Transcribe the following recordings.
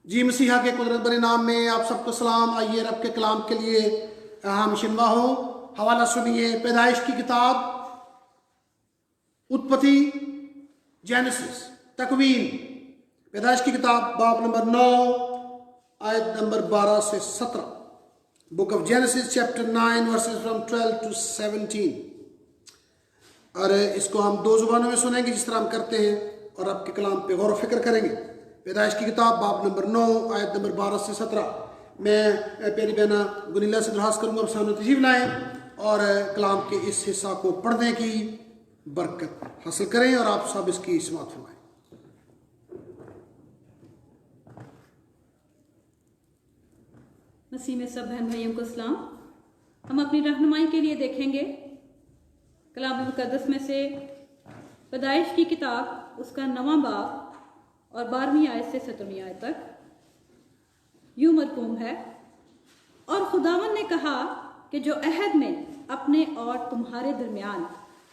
जी मसीहा के कुदरत भरे नाम में आप सबको सलाम। आइए रब के कलाम के लिए हम शिनवा हो। हवाला सुनिए पैदाइश की किताब, उत्पत्ति, जेनेसिस, तकवीन। पैदाइश की किताब बाब नंबर 9 आयत नंबर 12 से 17। Book of genesis chapter 9 versus from 12 to 17। और इसको हम दो जुबानों में सुनेंगे जिस तरह हम करते हैं, और आपके कलाम पे गौर फिक्र करेंगे। पैदाइश की किताब बाब नंबर 9 आयत नंबर 12 से 17। मैं प्यारी बहना गुनीला से दरखास्त करूँगा आप सामने तशरीफ लाएँ और कलाम के इस हिस्सा को पढ़ने की बरकत हासिल करें और आप सब इसकी समाअत फरमाएं। मसीह में सब बहन भाइयों को सलाम। हम अपनी रहनुमाई के लिए देखेंगे कलाम मुकद्दस में से पैदाइश की किताब, उसका 9वां बाब और 12वीं आयत से 17वीं आयत तक। यूं मरकूम है, और खुदावन ने कहा कि जो अहद में अपने और तुम्हारे दरमियान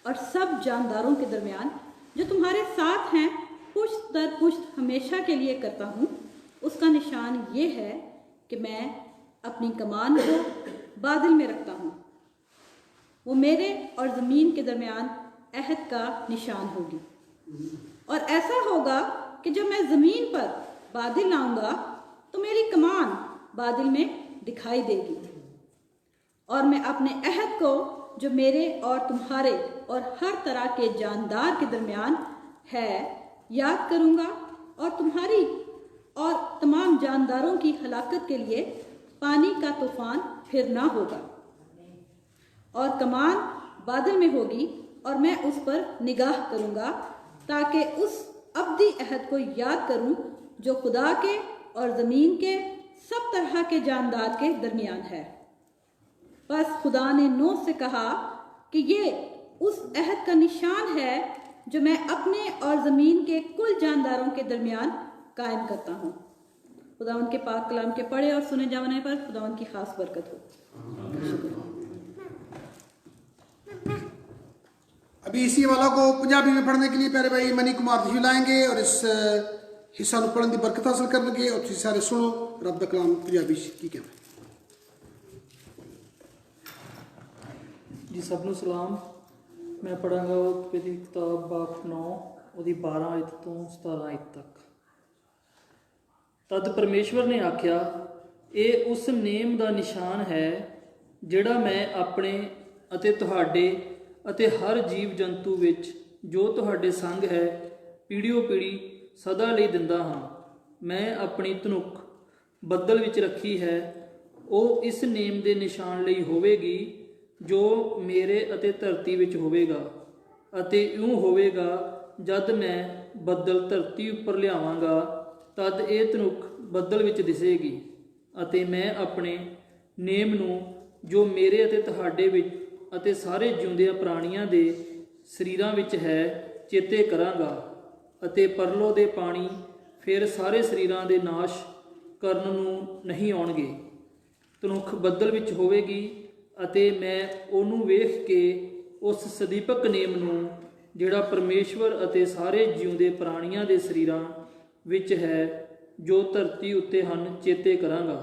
और सब जानदारों के दरमियान जो तुम्हारे साथ हैं पुश्त दर पुश्त हमेशा के लिए करता हूँ, उसका निशान ये है कि मैं अपनी कमान को बादल में रखता हूँ। वो मेरे और ज़मीन के दरमियान अहद का निशान होगी। और ऐसा होगा कि जब मैं ज़मीन पर बादल लाऊंगा तो मेरी कमान बादल में दिखाई देगी, और मैं अपने अहद को जो मेरे और तुम्हारे और हर तरह के जानदार के दरमियान है याद करूँगा, और तुम्हारी और तमाम जानदारों की हलाकत के लिए पानी का तूफान फिर ना होगा। और कमान बादल में होगी और मैं उस पर निगाह करूँगा ताकि उस अब्दी अहद को याद करूँ जो खुदा के और ज़मीन के सब तरह के जानदार के दरमियान है। बस खुदा ने नूह से कहा कि ये उस अहद का निशान है जो मैं अपने और ज़मीन के कुल जानदारों के दरमियान कायम करता हूँ। खुदा उनके पाक कलाम के पढ़े और सुने जाने पर खुदा उनकी खास बरकत हो। अभी इसी वाला को पंजाबी में पढ़ने के लिए प्यारे भाई मनी कुमार जी लाएंगे और इस हिस्सा को पढ़ने की बरकत हासिल करने और तुम सारे सुनो रब दा कलाम पंजाबी की कहना जी। सब नूं सलाम। मैं पढ़ांगा उत्पत्ति की किताब बाब 9 ਉਹਦੀ 12 आयत तो 17 आयत तक। तद परमेश्वर ने आख्या, ਇਹ ਉਸ ਨੇਮ ਦਾ ਨਿਸ਼ਾਨ ਹੈ ਜਿਹੜਾ ਮੈਂ ਆਪਣੇ ਅਤੇ ਤੁਹਾਡੇ ਅਤੇ ਹਰ ਜੀਵ ਜੰਤੂ ਵਿੱਚ ਜੋ ਤੁਹਾਡੇ ਸੰਗ ਹੈ ਪੀੜ੍ਹੀਓ ਪੀੜ੍ਹੀ ਸਦਾ ਲਈ ਦਿੰਦਾ ਹਾਂ। ਮੈਂ ਆਪਣੀ ਧਨੁੱਖ ਬੱਦਲ ਵਿੱਚ ਰੱਖੀ ਹੈ, ਉਹ ਇਸ ਨੇਮ ਦੇ ਨਿਸ਼ਾਨ ਲਈ ਹੋਵੇਗੀ ਜੋ ਮੇਰੇ ਅਤੇ ਧਰਤੀ ਵਿੱਚ ਹੋਵੇਗਾ। ਅਤੇ ਇਉਂ ਹੋਵੇਗਾ ਜਦ ਮੈਂ ਬੱਦਲ ਧਰਤੀ ਉੱਪਰ ਲਿਆਵਾਂਗਾ ਤਦ ਇਹ ਧਨੁੱਖ ਬੱਦਲ ਵਿੱਚ ਦਿਸੇਗੀ। ਅਤੇ ਮੈਂ ਆਪਣੇ ਨੇਮ ਨੂੰ ਜੋ ਮੇਰੇ ਅਤੇ ਤੁਹਾਡੇ ਵਿੱਚ ਅਤੇ ਸਾਰੇ ਜਿਉਂਦਿਆਂ ਪ੍ਰਾਣੀਆਂ ਦੇ ਸਰੀਰਾਂ ਵਿੱਚ ਹੈ ਚੇਤੇ ਕਰਾਂਗਾ। ਅਤੇ ਪਰਲੋ ਦੇ ਪਾਣੀ ਫਿਰ ਸਾਰੇ ਸਰੀਰਾਂ ਦੇ ਨਾਸ਼ ਕਰਨ ਨੂੰ ਨਹੀਂ ਆਉਣਗੇ। ਧਨੁੱਖ ਬੱਦਲ ਵਿੱਚ ਹੋਵੇਗੀ ਅਤੇ ਮੈਂ ਉਹਨੂੰ ਵੇਖ ਕੇ ਉਸ ਸਦੀਪਕ ਨੇਮ ਨੂੰ ਜਿਹੜਾ ਪਰਮੇਸ਼ਵਰ ਅਤੇ ਸਾਰੇ ਜਿਉਂਦੇ ਪ੍ਰਾਣੀਆਂ ਦੇ ਸਰੀਰਾਂ ਵਿੱਚ ਹੈ ਜੋ ਧਰਤੀ ਉੱਤੇ ਹਨ ਚੇਤੇ ਕਰਾਂਗਾ।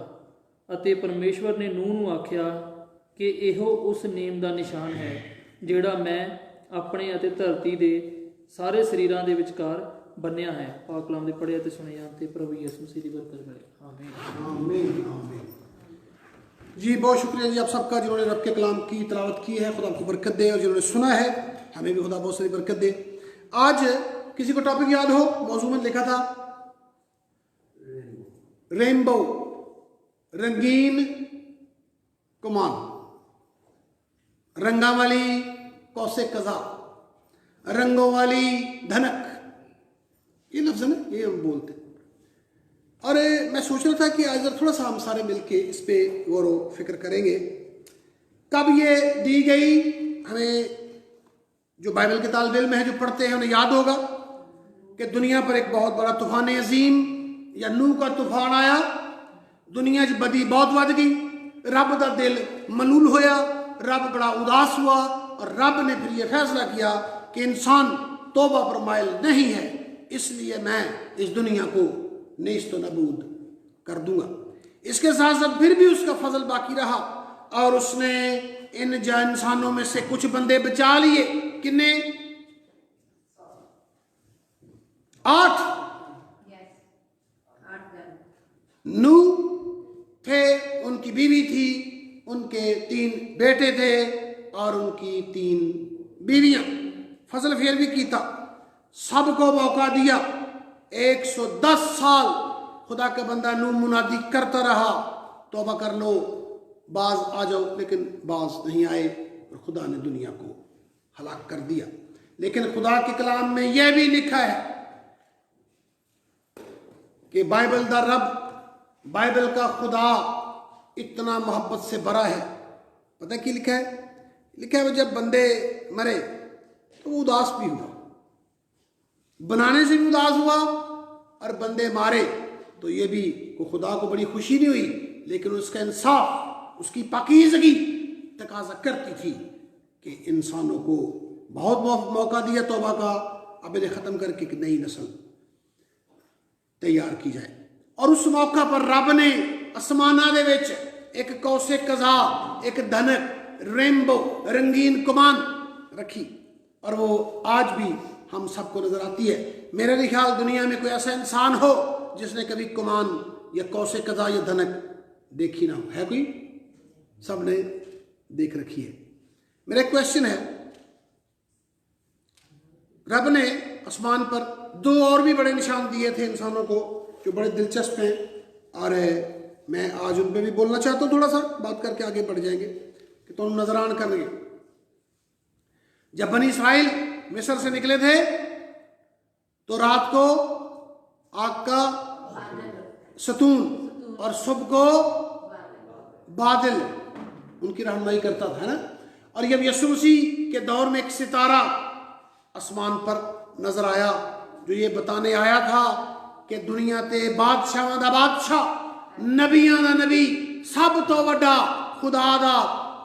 ਅਤੇ ਪਰਮੇਸ਼ਵਰ ਨੇ ਨੂਹ ਨੂੰ ਆਖਿਆ ਕਿ ਇਹੋ ਉਸ ਨੇਮ ਦਾ ਨਿਸ਼ਾਨ ਹੈ ਜਿਹੜਾ ਮੈਂ ਆਪਣੇ ਅਤੇ ਧਰਤੀ ਦੇ ਸਾਰੇ ਸਰੀਰਾਂ ਦੇ ਵਿਚਕਾਰ ਬੰਨਿਆ है। पाक कलाम दे पढ़े ते सुने जान ते प्रभु यीशु मसीह दी बरकत मिले। आमीन आमीन आमीन। जी बहुत शुक्रिया जी आप सबका जिन्होंने रब के कलाम की तिलावत की है। खुदा आपको बरकत दे, और जिन्होंने सुना है हमें भी खुदा बहुत सारी बरकत दे। आज किसी को टॉपिक याद हो, मौजू में लिखा था रेनबो, रंगीन कमान, रंगा वाली कौसे कजा, रंगों वाली धनक, ये लफ्ज़ है ना, ये हम बोलते हैं। और मैं सोच रहा था कि आज थोड़ा सा हम सारे मिलके इस पे गौर व फिक्र करेंगे। कब ये दी गई हमें, जो बाइबल के तालिब इल्म है जो पढ़ते हैं उन्हें याद होगा कि दुनिया पर एक बहुत बड़ा तूफान अजीम या नूह का तूफान आया। दुनिया च बदी बहुत बढ़ गई, रब का दिल मलूल होया, रब बड़ा उदास हुआ, और रब ने फिर यह फैसला किया कि इंसान तौबा पर माइल नहीं है, इसलिए मैं इस दुनिया को नेस्त नबूद कर दूंगा। इसके साथ साथ फिर भी उसका फजल बाकी रहा और उसने इन इंसानों में से कुछ बंदे बचा लिए। कितने? 8। नूह थे, उनकी बीवी थी, उनके 3 बेटे थे और उनकी 3 बीवियां। फजल फिर भी की था, सबको मौका दिया। 110 साल खुदा का बंदा नूह मुनादी करता रहा, तौबा कर लो, बाज आ जाओ, लेकिन बाज नहीं आए और खुदा ने दुनिया को हलाक कर दिया। लेकिन खुदा के कलाम में यह भी लिखा है कि बाइबल द रब, बाइबल का खुदा इतना मोहब्बत से भरा है। पता है क्या लिखा है? लिखा है वो जब बंदे मरे तो वो उदास भी हुआ, बनाने से भी उदास हुआ, और बंदे मारे तो ये भी खुदा को बड़ी खुशी नहीं हुई, लेकिन उसका इंसाफ, उसकी पाकीज़गी तकाजा करती थी कि इंसानों को बहुत मौका दिया तौबा का, अब इन्हें ख़त्म करके एक नई नस्ल तैयार की जाए। और उस मौका पर रब ने आसमाना दे विच एक कौसे कज़ा, एक धनक, रेनबो, रंगीन कमान रखी, और वो आज भी हम सबको नजर आती है। मेरे ख्याल दुनिया में कोई ऐसा इंसान हो जिसने कभी कमान या कौसे कज़ा या धनक देखी ना हो? है कोई? सब ने देख रखी है। मेरा क्वेश्चन है, रब ने आसमान पर 2 और भी बड़े निशान दिए थे इंसानों को जो बड़े दिलचस्प हैं, और मैं आज उन पर भी बोलना चाहता हूँ, थोड़ा सा बात करके आगे बढ़ जाएंगे कि तुम नजरान करेंगे। जब बनी इस्राइल मिस्र से निकले थे तो रात को आग का सतून और सुबह को बादल उनकी रहनुमाई करता था, है ना। और जब यीशु मसीह के दौर में एक सितारा आसमान पर नजर आया जो ये बताने आया था कि दुनिया ते बादशाह दा बादशाह, नबियां दा नबी, सब तो वड्डा खुदा दा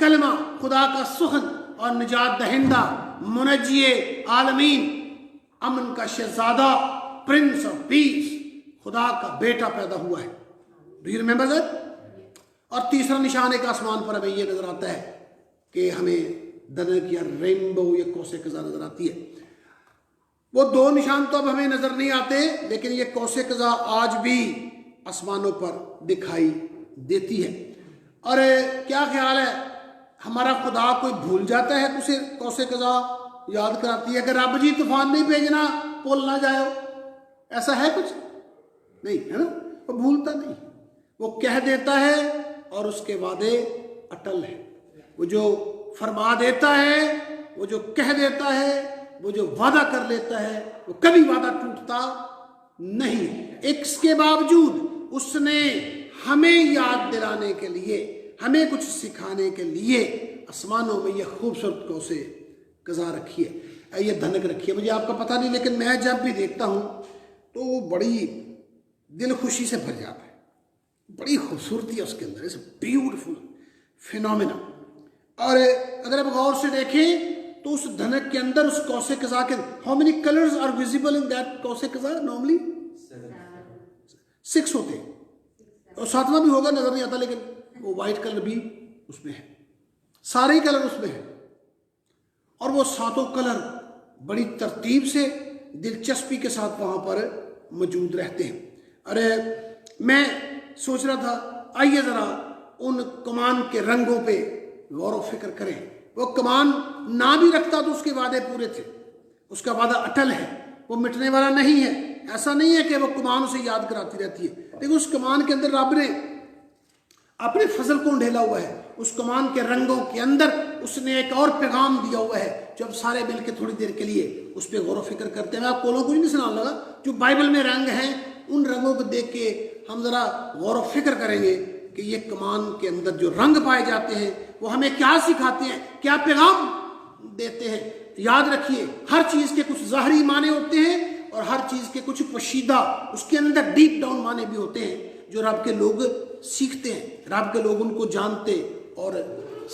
कलमा, खुदा का सुखन और निजात दहिंदा, मुनज्जिए आलमीन, अमन का शहजादा, प्रिंस ऑफ पीस, खुदा का बेटा पैदा हुआ है। Do you remember that? और तीसरा निशान एक आसमान पर हमें यह नजर आता है कि हमें धनक या रेनबो या कौसे कज़ा नजर आती है। वो 2 निशान तो अब हमें नजर नहीं आते, लेकिन ये कौसे कज़ा आज भी आसमानों पर दिखाई देती है। और क्या ख्याल है, हमारा खुदा कोई भूल जाता है, उसे कौसे कज़ा याद कराती है कि रब जी तूफान नहीं भेजना, पुल ना जाओ, ऐसा है कुछ? नहीं, है ना। वो भूलता नहीं, वो कह देता है और उसके वादे अटल है। वो जो फरमा देता है, वो जो कह देता है, वो जो वादा कर लेता है, वो कभी वादा टूटता नहीं। इसके बावजूद उसने हमें याद दिलाने के लिए, हमें कुछ सिखाने के लिए आसमानों में यह खूबसूरत कौसे कज़ा रखी है, ये धनक रखी है। मुझे आपका पता नहीं, लेकिन मैं जब भी देखता हूँ तो वो बड़ी दिल खुशी से भर जाता है। बड़ी खूबसूरती है उसके अंदर, इट्स ब्यूटीफुल फिनोमेना। और अगर आप गौर से देखें तो उस धनक के अंदर, उस कौसे कज़ा के, how many colours are visible in that कौसे कज़ा? नॉर्मली 6 होते हैं, और 7वां भी होगा, नजर नहीं आता, लेकिन वो वाइट कलर भी उसमें है, सारे ही कलर उसमें है। और वो 7 कलर बड़ी तरतीब से, दिलचस्पी के साथ वहां पर मौजूद रहते हैं। अरे मैं सोच रहा था, आइए जरा उन कमान के रंगों पे गौर व फिक्र करें। वो कमान ना भी रखता तो उसके वादे पूरे थे, उसका वादा अटल है, वो मिटने वाला नहीं है। ऐसा नहीं है कि वो कमान उसे याद कराती रहती है, लेकिन उस कमान के अंदर रब ने अपने फजल को ढेला हुआ है। उस कमान के रंगों के अंदर उसने एक और पैगाम दिया हुआ है, जब सारे मिल के थोड़ी देर के लिए उस पर गौर व फिक्र करते हैं। मैं आपको कुछ नहीं सुनाने लगा, जो बाइबल में रंग हैं उन रंगों को देख के हम जरा गौर व फिक्र करेंगे कि ये कमान के अंदर जो रंग पाए जाते हैं वो हमें क्या सिखाते हैं, क्या पैगाम देते हैं। याद रखिए, हर चीज के कुछ ज़ाहरी माने होते हैं और हर चीज के कुछ पोशीदा, उसके अंदर डीप डाउन माने भी होते हैं जो रब के लोग सीखते हैं, रब के लोग उनको जानते और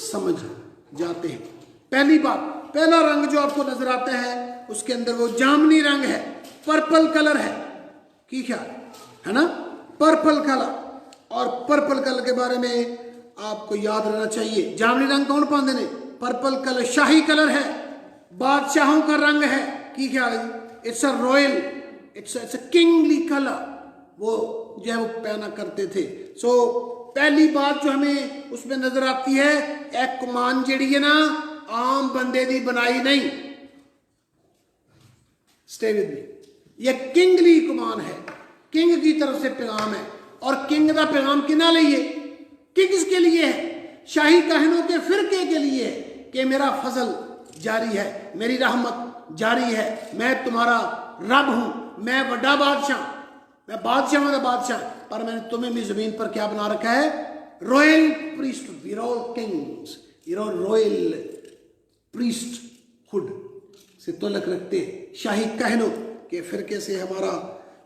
समझ जाते हैं। पहली बात, पहला रंग जो आपको नजर आता है उसके अंदर वो जामनी रंग है, पर्पल कलर है। की ख्याल है ना, पर्पल कलर। और पर्पल कलर के बारे में आपको याद रहना चाहिए। जामनी रंग कौन पाते ने? पर्पल कलर शाही कलर है, बादशाहों का रंग है। की ख्याल है? It's a royal, it's a kingly colour, वो जो है वो पहना करते थे। सो पहली बात जो हमें उसमें नजर आती है, एक कुमान जेड़ी है ना आम बंदे दी बनाई नहीं। स्टे विद मी, ये किंगली कुमान है, किंग की तरफ से पैगाम है। और किंग का पैगाम किना लिए? किंग्स के लिए है, शाही कहनों के फिरके के लिए है कि मेरा फजल जारी है, मेरी रहमत जारी है, मैं तुम्हारा रब हूं, मैं बड़ा बादशाह, मैं बादशाह का बादशाह, पर मैंने तुम्हें भी जमीन पर क्या बना रखा है? Royal priest, we are all kings, we are all royal priesthood से तल्लक रखते हैं, शाही कहनों के फिरके से हमारा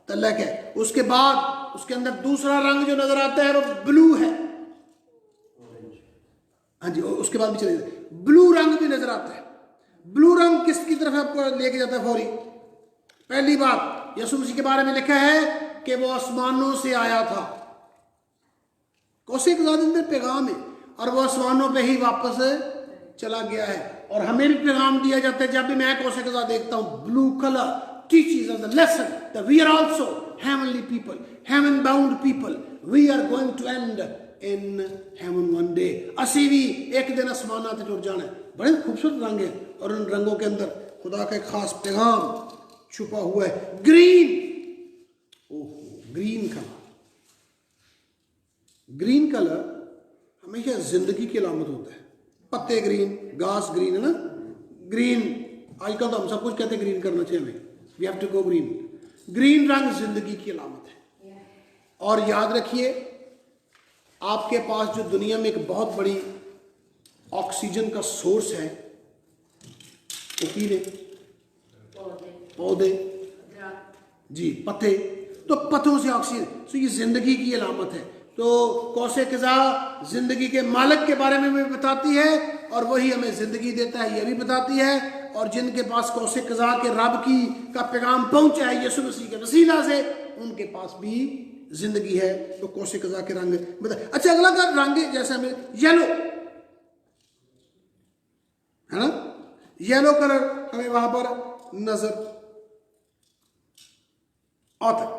तल्लक है। उसके बाद उसके अंदर दूसरा रंग जो नजर आता है वो ब्लू है। हाँ जी, उसके बाद भी चले ब्लू रंग भी नजर आता है। ब्लू रंग किसकी तरफ आपको लेके जाता है फौरी? पहली बात, यीशु मसीह के बारे में लिखा है कि वो आसमानों से आया था। कौसे के अंदर पैगाम है और वो आसमानों पे ही वापस चला गया है। और हमें भी पैगाम दिया जाता है, जब भी मैं कौसे के साथ देखता हूं blue colour teaches us the lesson that we are also heavenly people, heaven bound people, we are going to end in heaven one day। असी भी एक दिन आसमाना ते टुर जाना है। बड़े खूबसूरत रंग है और उन रंगों के अंदर खुदा का एक खास पैगाम छुपा हुआ है। Green, green colour, green colour हमेशा जिंदगी की अलामत होता है। पत्ते ग्रीन, घास ग्रीन है ना, ग्रीन। आजकल तो हम सब कुछ कहते हैं ग्रीन करना चाहिए हमें, we have to go green. Green रंग जिंदगी की अलामत है। और याद रखिए, आपके पास जो दुनिया में एक बहुत बड़ी ऑक्सीजन का सोर्स है वो कीड़े, पौधे, जी पत्ते, तो पत्तों से ऑक्सीजन, तो ये जिंदगी की अलामत है। तो कौसे कज़ा जिंदगी के मालिक के बारे में भी बताती है और वही हमें जिंदगी देता है, यह भी बताती है। और जिनके पास कौसे कज़ा के रब की का पैगाम पहुंचा है यीशु मसीह के वसीला से, उनके पास भी जिंदगी है। तो कौसे कज़ा के रंग बता। अच्छा, अगला का रंग जैसे हमें येलो है ना, येलो कलर हमें वहां पर नजर आता है।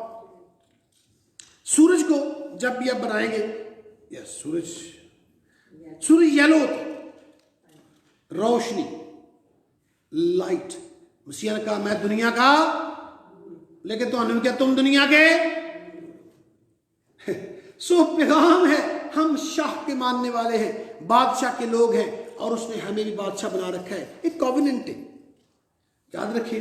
सूरज को जब भी आप बनाएंगे, यस सूरज येलो होता है, रोशनी, लाइट। मसीह ने कहा मैं दुनिया का, लेकिन तो क्या तुम दुनिया के सो पैगाम है, हम शाह के मानने वाले हैं, बादशाह के लोग हैं और उसने हमें भी बादशाह बना रखा है। एक कॉवेनेंट है, याद रखिए,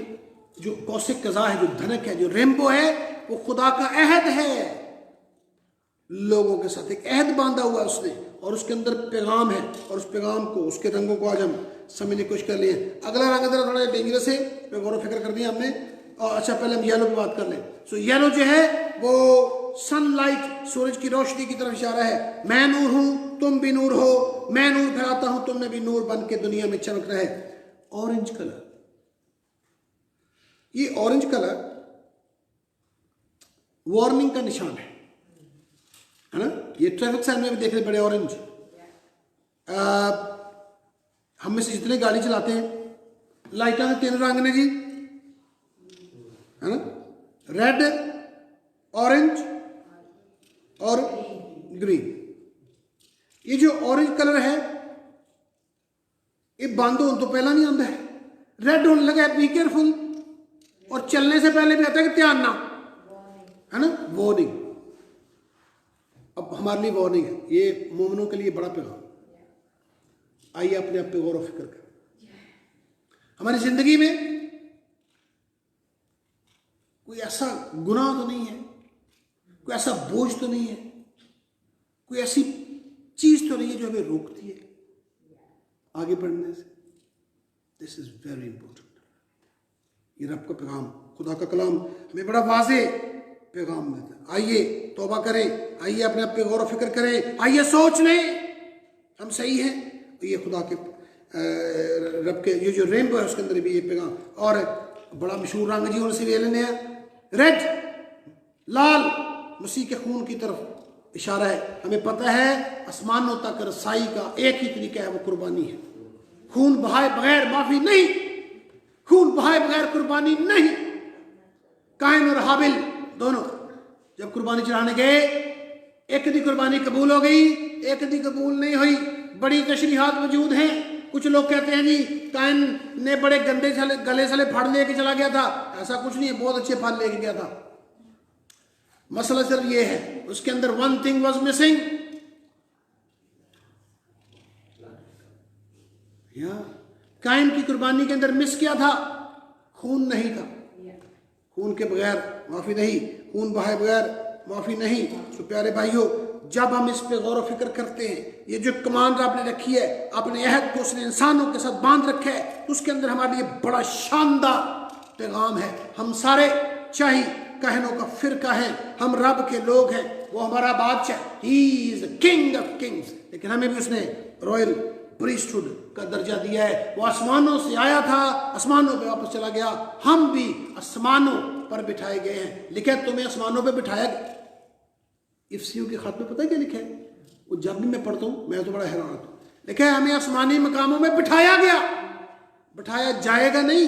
जो कौसे कज़ा है, जो धनक है, जो रेम्बो है, वो खुदा का अहद है लोगों के साथ। एक अहद बांधा हुआ है उसने और उसके अंदर पैगाम है और उस पैगाम को, उसके रंगों को आज हम समझने की कोशिश कर लिए। अगला रंग जरा थोड़ा डेंजरस है, मैं गौर फिक्र कर दिया हमने। अच्छा, पहले हम येलो की बात कर लें। सो येलो जो है वो सनलाइट, सूरज की रोशनी की तरफ इशारा है। मैं नूर हूं, तुम भी नूर हो, मैं नूर फैलाता हूं, तुमने भी नूर बन के दुनिया में चमक रहे। ऑरेंज कलर, ये ऑरेंज कलर वार्निंग का निशान है ना। ये ट्रैफिक साइन में भी देख रहे बड़े ऑरेंज। हम में से जितने गाड़ी चलाते हैं, लाइटा के 3 रंग ने जी, है ना, रेड, ऑरेंज और ग्रीन। ये जो ऑरेंज कलर है ये बंद होने तो पहला नहीं आता है, रेड होने लगा है बी केयरफुल, और चलने से पहले भी आता है कि ध्यान ना, है ना, वार्निंग। अब हमारे लिए वार्निंग है, ये मोमिनों के लिए बड़ा पैगाम। आइए अपने आप पे गौर व फिक्र करें। हमारी जिंदगी में कोई ऐसा गुनाह तो नहीं है, कोई ऐसा बोझ तो नहीं है, कोई ऐसी चीज तो नहीं है जो हमें रोकती है आगे बढ़ने से। This is very important. ये रब का पैगाम, खुदा का कलाम हमें बड़ा वाज़े पैगाम देता है। आइए तौबा करें, आइए अपने आप पे गौर व फिक्र करें, आइए सोच लें हम सही हैं। ये खुदा के रब के ये जो रेनबो है उसके अंदर भी ये पैगाम। और बड़ा मशहूर रंग जी उनसे भी लेने हैं, रेड, लाल, मसीह के खून की तरफ इशारा है। हमें पता है आसमानों तक रसाई का एक ही तरीका है, वो कुर्बानी है। खून बहाए बगैर माफी नहीं, खून बहाए बगैर कुर्बानी नहीं। काइन और हाबिल दोनों जब कुर्बानी चढ़ाने गए, एक दी कुर्बानी कबूल हो गई, एक दी कबूल नहीं हुई। बड़ी तशरीहात मौजूद हैं। कुछ लोग कहते हैं जी काइन ने बड़े गंदे गले सले फड़ लेके चला गया था। ऐसा कुछ नहीं है, बहुत अच्छे फल लेके गया था। मसला सिर्फ ये है, उसके अंदर one thing was missing. Cain की कुर्बानी के अंदर मिस क्या था? खून नहीं था। खून के बगैर माफी नहीं, खून बहाए बगैर माफी नहीं। तो प्यारे भाइयों, जब हम इस पे गौर फिक्र करते हैं, ये जो कमांड आपने रखी है, अपने अहद को उसने इंसानों के साथ बांध रखा है, उसके अंदर हमारे लिए बड़ा शानदार पैगाम है। हम सारे चाहे कहनों का फिरका है, हम रब के लोग हैं, वो हमारा बादशाह, he is king of Kings. लेकिन हमें भी उसने रॉयल प्रीस्टहुड का दर्जा दिया है। वो आसमानों से आया था, आसमानों पे वापस चला गया। हम भी आसमानों पर बिठाए गए हैं। लिखा है तुम्हें आसमानों पे बिठाया गया। इफ्सियों के खत में पता है क्या लिखा है? वो जब भी मैं पढ़ता हूँ मैं तो बड़ा हैरान होता हूँ। लिखा है हमें आसमानी मकामों में बिठाया गया। बिठाया जाएगा नहीं,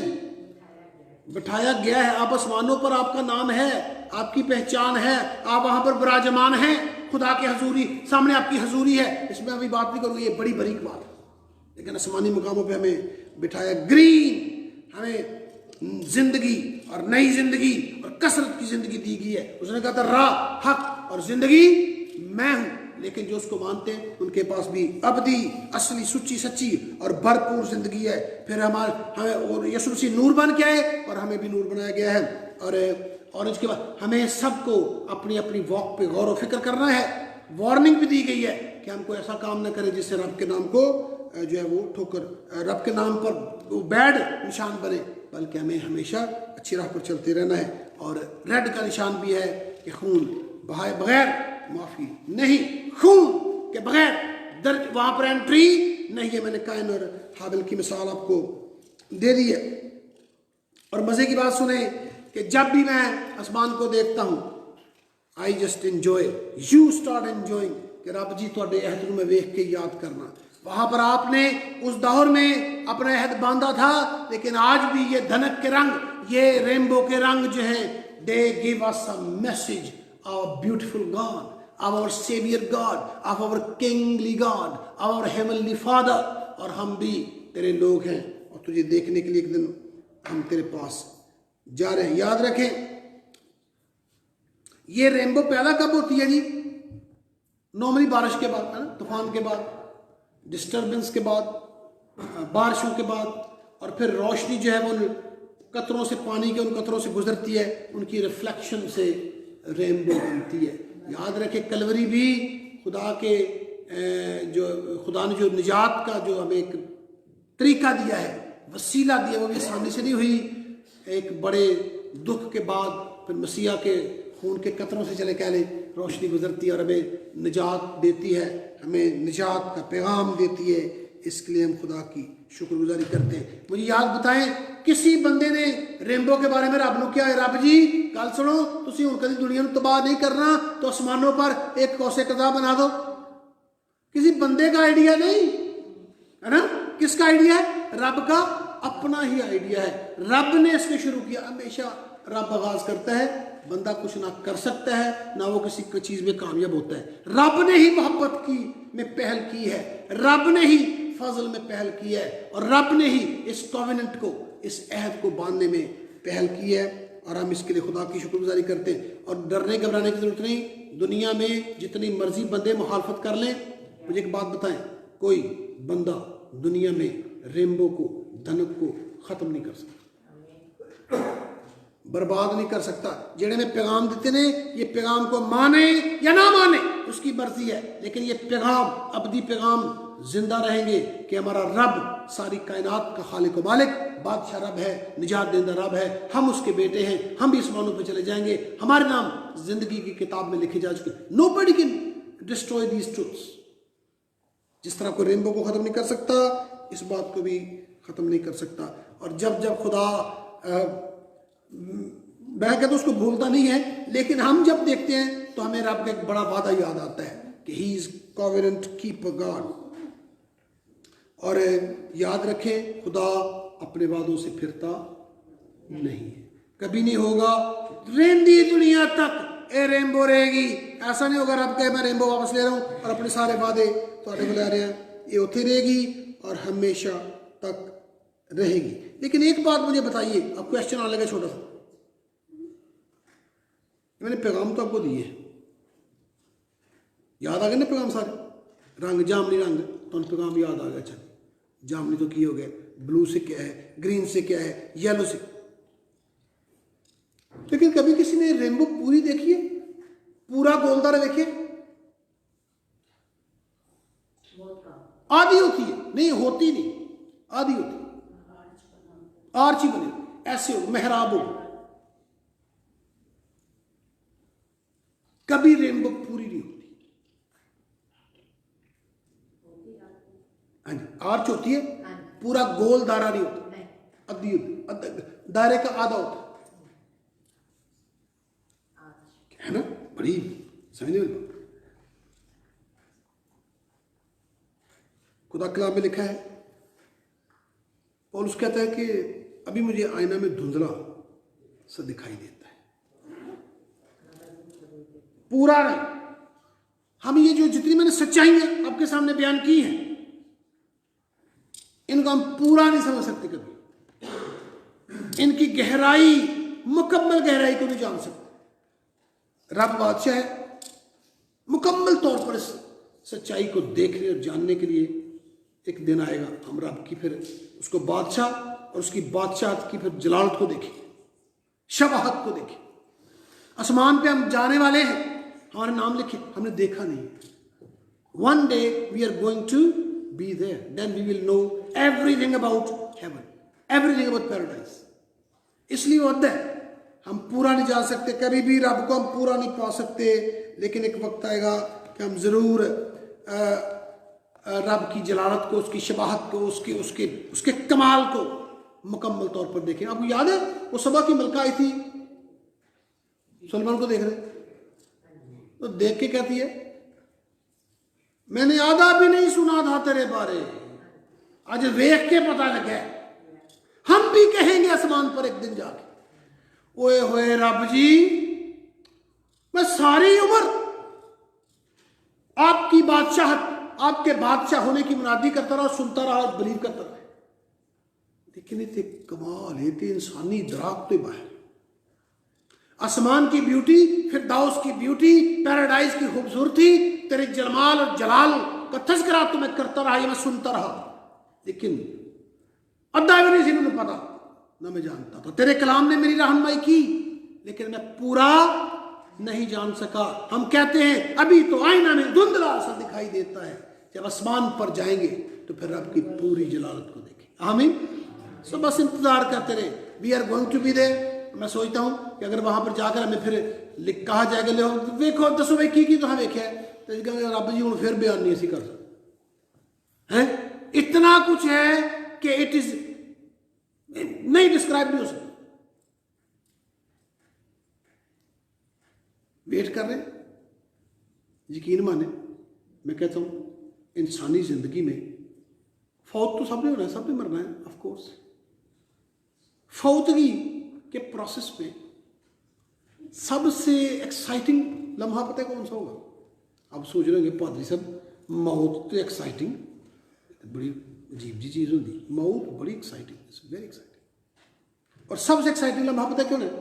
बिठाया गया है। आप आसमानों पर, आपका नाम है, आपकी पहचान है, आप वहां पर विराजमान हैं। खुदा की हजूरी सामने, आपकी हजूरी है। इसमें अभी बात नहीं करूँगी, ये बड़ी बरीक बात है। लेकिन आसमानी मकामों पे हमें बिठाया। ग्रीन, हमें जिंदगी और नई जिंदगी और कसरत की जिंदगी दी गई है। उसने कहा था राह, हक और जिंदगी मैं हूं। लेकिन जो उसको मानते हैं उनके पास भी अबदी, असली, सच्ची सच्ची और भरपूर जिंदगी है। फिर हमें और यीशु मसीह नूर बन के आए और हमें भी नूर बनाया गया है। और इसके बाद हमें सबको अपनी अपनी वॉक पे गौर व फिक्र करना है। वार्निंग भी दी गई है कि हम कोई ऐसा काम ना करें जिससे रब के नाम को जो है वो ठोकर, रब के नाम पर वो बैड निशान बने, बल्कि हमें हमेशा अच्छी राह पर चलते रहना है। और रेड का निशान भी है कि खून बहाए बगैर माफी नहीं, खून के बगैर दर्ज वहां पर एंट्री नहीं है। मैंने काइन और हाबिल की मिसाल आपको दे दी है। और मजे की बात सुने कि जब भी मैं आसमान को देखता हूं, I just enjoy, you start enjoying कि रब जी तुहाडे अहद में वेख के याद करना। वहां पर आपने उस दौर में अपना अहद बांधा था, लेकिन आज भी ये धनक के रंग, ये रेनबो के रंग जो है, they give us a message, our beautiful God, our saviour God, of our kingly God, our heavenly father. और हम भी तेरे लोग हैं और तुझे देखने के लिए एक दिन हम तेरे पास जा रहे हैं। याद रखें, ये रेनबो पैदा कब होती है जी? नॉर्मली बारिश के बाद, है ना, तूफान के बाद, डिस्टर्बेंस के बाद, बारिशों के बाद। और फिर रोशनी जो है वो कतरों से, पानी के उन कतरों से गुजरती है, उनकी रिफ्लेक्शन से रेनबो बनती है। याद रखें, कलवरी भी खुदा के खुदा ने जो निजात का जो हमें एक तरीका दिया है, वसीला दिया, वो भी आसानी से नहीं हुई। एक बड़े दुख के बाद फिर मसीहा के खून के कतरों से चले कहले रोशनी गुजरती है और हमें निजात देती है, हमें निजात का पैगाम देती है। इसके लिए हम खुदा की शुक्रगुजारी करते हैं। मुझे याद बताएं, किसी बंदे ने रेनबो के बारे में रब को क्या है, रब जी गल सुनो, तुसी हुण कदी दुनिया को तबाह नहीं करना, तो आसमानों पर एक कौसे कज़ा बना दो। किसी बंदे का आइडिया नहीं है ना, किसका आइडिया है? रब का अपना ही आइडिया है। रब ने इसको शुरू किया। हमेशा रब आगाज करता है, बंदा कुछ ना कर सकता है, ना वो किसी चीज में कामयाब होता है। रब ने ही मोहब्बत की में पहल की है, रब ने ही फजल में पहल की है, और रब ने ही इस कॉवेनेंट को, इस अहद को बांधने में पहल की है। और हम इसके लिए खुदा की शुक्रगुजारी करते हैं। और डरने घबराने की जरूरत नहीं। दुनिया में जितनी मर्जी बंदे मुखालफत कर लें, मुझे एक बात बताएं, कोई बंदा दुनिया में रेनबो को, धनक को खत्म नहीं कर सकता, बर्बाद नहीं कर सकता। जेड़े ने पैगाम देते ने, ये पैगाम को माने या ना माने उसकी मर्जी है, लेकिन ये पैगाम, अबदी पैगाम जिंदा रहेंगे कि हमारा रब सारी कायनात का खालिक व मालिक, बादशाह रब है, निजात देंदा रब है। हम उसके बेटे हैं, हम भी आसमानों पर चले जाएंगे, हमारे नाम जिंदगी की किताब में लिखे जा चुके। Nobody can destroy these truths. जिस तरह कोई रेनबो को खत्म नहीं कर सकता, इस बात को भी खत्म नहीं कर सकता। और जब जब खुदा, मैं कहता हूं उसको भूलता नहीं है, लेकिन हम जब देखते हैं तो हमें रब का एक बड़ा वादा याद आता है कि he is covenant keeper God. और याद रखें, खुदा अपने वादों से फिरता नहीं है, कभी नहीं होगा। रेंदी दुनिया तक ए रेनबो रहेगी, ऐसा नहीं होगा रब कहे मैं रेनबो वापस ले रहा हूं और अपने सारे वादे थोड़े बुला रहे हैं, ये होती रहेगी और हमेशा तक रहेगी। लेकिन एक बात मुझे बताइए, अब क्वेश्चन आने लगा छोटा सा, मैंने पैगाम तो आपको दिए, याद आ गए ना पैगाम सारे, रंग जामनी रंग तो पैगाम याद आ गया। अच्छा जामनी तो की हो गया, ब्लू से क्या है, ग्रीन से क्या है, येलो से। लेकिन कभी किसी ने रेनबो पूरी देखी है, पूरा गोलदारा देखिए? आधी होती है, नहीं होती नहीं, आधी होती है, आर्ची बने ऐसे हो, मेहराब हो, कभी रेनबो पूरी नहीं होती। हाँ जी, आर्च होती है, पूरा गोल दायरा नहीं होता, आधी होती, दायरे का आधा होता है ना, बड़ी समझने वाली बात। खुदा कलाम में लिखा है, पौलुस कहता है कि अभी मुझे आईना में धुंधला सा दिखाई देता है, पूरा नहीं। हम ये जो जितनी मैंने सच्चाइयां आपके सामने बयान की हैं, इनको हम पूरा नहीं समझ सकते कभी, इनकी गहराई, मुकम्मल गहराई को नहीं जान सकते। रब बादशाह है, मुकम्मल तौर पर इस सच्चाई को देखने और जानने के लिए एक दिन आएगा, हम रब की फिर उसको बादशाह और उसकी बादशाहत की फिर जलालत को देखें, शबाहत को देखें। आसमान पे हम जाने वाले हैं, हमारे नाम लिखे, हमने देखा नहीं। One day we are going to be there, then we will know everything about heaven, everything about paradise. इसलिए होता है हम पूरा नहीं जा सकते, कभी भी रब को हम पूरा नहीं पा सकते, लेकिन एक वक्त आएगा कि हम जरूर रब की जलालत को, उसकी शबाहत को, उसके उसके उसके कमाल को मुकम्मल तौर पर देखें। आपको याद है वो सबा की मलका आई थी, सलमान को देख रहे, तो देख के कहती है मैंने आधा भी नहीं सुना था तेरे बारे, आज देख के पता लगा। हम भी कहेंगे आसमान पर एक दिन जाके, ओए होए रब जी, मैं सारी उम्र आपकी बादशाहत, आपके बादशाह होने की मुनादी करता रहा, सुनता रहा और बिलीव करता रहा, लेकिन ये कमाल, ये इंसानी दराक तो बाहर, आसमान की ब्यूटी, फिरदौस की ब्यूटी, पैराडाइज की खूबसूरती, तेरे जमाल और जलाल का तज़किरा तो मैं करता रहा, ये मैं सुनता रहा, लेकिन अद्दा भी नहीं थी मुझे पता, ना मैं जानता था। तेरे कलाम ने मेरी रहनुमाई की, लेकिन मैं पूरा नहीं जान सका। हम कहते हैं अभी तो आईना में धुंधला सा दिखाई देता है, जब आसमान पर जाएंगे तो फिर रब की पूरी जलालत को देखें। आमीन। सो बस इंतजार करते रहे, we are going to be there. मैं सोचता हूं कि अगर वहां पर जाकर हमें फिर कहा जाएगा ले देखो दसो भाई की तो हाँ वेख्या तो रब जी हूँ फिर बयान नहीं असी कर सकते हैं, इतना कुछ है कि इट इज नहीं डिस्क्राइब नहीं हो सकता। वेट कर रहे, यकीन माने मैं कहता हूं इंसानी जिंदगी में फौत तो सबने होना है, सबने मरना है ऑफ कोर्स। फौतगी के प्रोसेस में सबसे एक्साइटिंग लम्हा पता है कौन सा होगा? आप सोच रहे होंगे पादरी साहब मौत तो एक्साइटिंग, बड़ी अजीब जी चीज़ होती, मौत बड़ी एक्साइटिंग, वेरी एक्साइटिंग। और सबसे एक्साइटिंग लम्हा पता है क्यों है?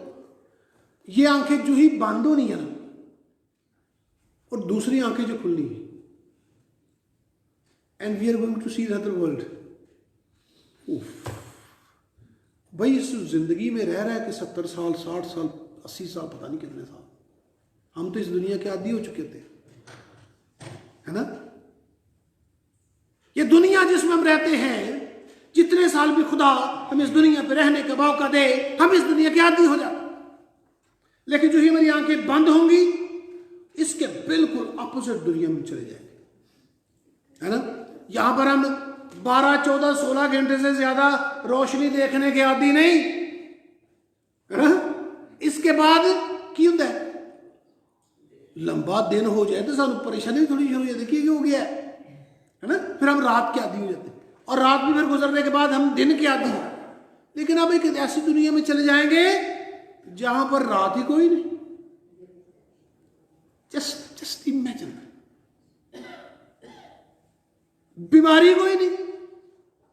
ये आंखें जो ही बंद होनी है ना और दूसरी आंखें जो खुलनी है, and we are going to see the other world. भाई इस जिंदगी में रह रहा है कि 70 साल 60 साल 80 साल पता नहीं कितने साल, हम तो इस दुनिया के आदी हो चुके थे, है ना। ये दुनिया जिसमें हम रहते हैं, जितने साल भी खुदा हम इस दुनिया पे रहने का मौका दे, हम इस दुनिया के आदी हो जाते। लेकिन जो ही हमारी आंखें बंद होंगी, इसके बिल्कुल अपोजिट दुनिया में चले जाएंगे, है ना। यहां पर हम 12 14 16 घंटे से ज्यादा रोशनी देखने के आदी नहीं, है ना। इसके बाद की होता है लंबा दिन हो जाए तो सानू परेशानी थोड़ी शुरू हो जाती, देखिए हो गया है ना, फिर हम रात के आदी हो जाते हैं, और रात भी फिर गुजरने के बाद हम दिन के आदी हैं। लेकिन अब एक ऐसी दुनिया में चले जाएंगे जहां पर रात ही कोई नहीं। जस्ट इमेजिन, बीमारी कोई नहीं,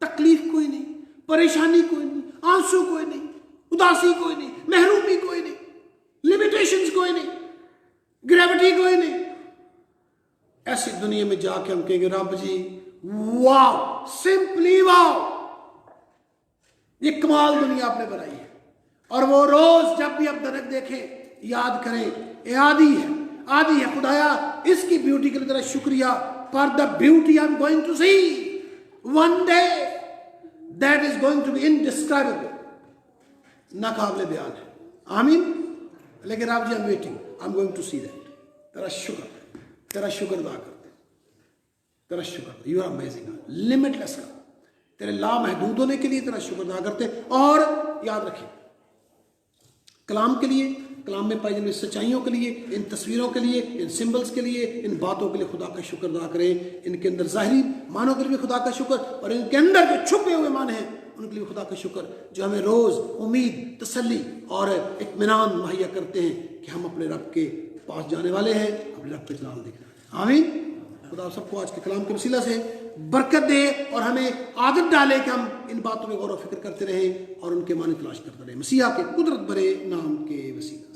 तकलीफ कोई नहीं, परेशानी कोई नहीं, आंसू कोई नहीं, उदासी कोई नहीं, महरूमी कोई नहीं, लिमिटेशंस कोई नहीं, ग्रेविटी कोई नहीं। ऐसी दुनिया में जाके हम कहेंगे रब जी वाओ, सिंपली वाओ, ये कमाल दुनिया आपने बनाई है। और वो रोज जब भी आप दरक देखें याद करें, ये आदि है खुदाया, इसकी ब्यूटी के लिए तेरा शुक्रिया, for the beauty I am going to see one day that is going to be indescribable, नाकाबिले बयान है। आमीन। लेकिन आप जी I am waiting, I am going to see that. तेरा शुक्र अदा करते, तेरा शुक्र, यू आर अमेजिंग, लिमिटलेस का, तेरे लामहदूद होने के लिए तेरा शुक्र अदा करते। और याद रखें, कलाम के लिए, कलाम में पाई जाने वाली सच्चाइयों के लिए, इन तस्वीरों के लिए, इन सिंबल्स के लिए, इन बातों के लिए खुदा का शुक्र अदा करें। इनके अंदर ज़ाहिरी मानों के लिए खुदा का शुक्र, और इनके अंदर जो छुपे हुए मान हैं उनके लिए खुदा का शुक्र, जो हमें रोज़ उम्मीद, तसल्ली और इत्मीनान मुहैया करते हैं कि हम अपने रब के पास जाने वाले हैं, अपने रब के जलाल देखना है। आमीन। खुदा सबको आज के कलाम के वसीला से बरकत दे और हमें आदत डाले कि हम इन बातों में गौर व फिक्र करते रहें और उनके मानी तलाश करते रहें, मसीहा के कुदरत भरे नाम के वसीला।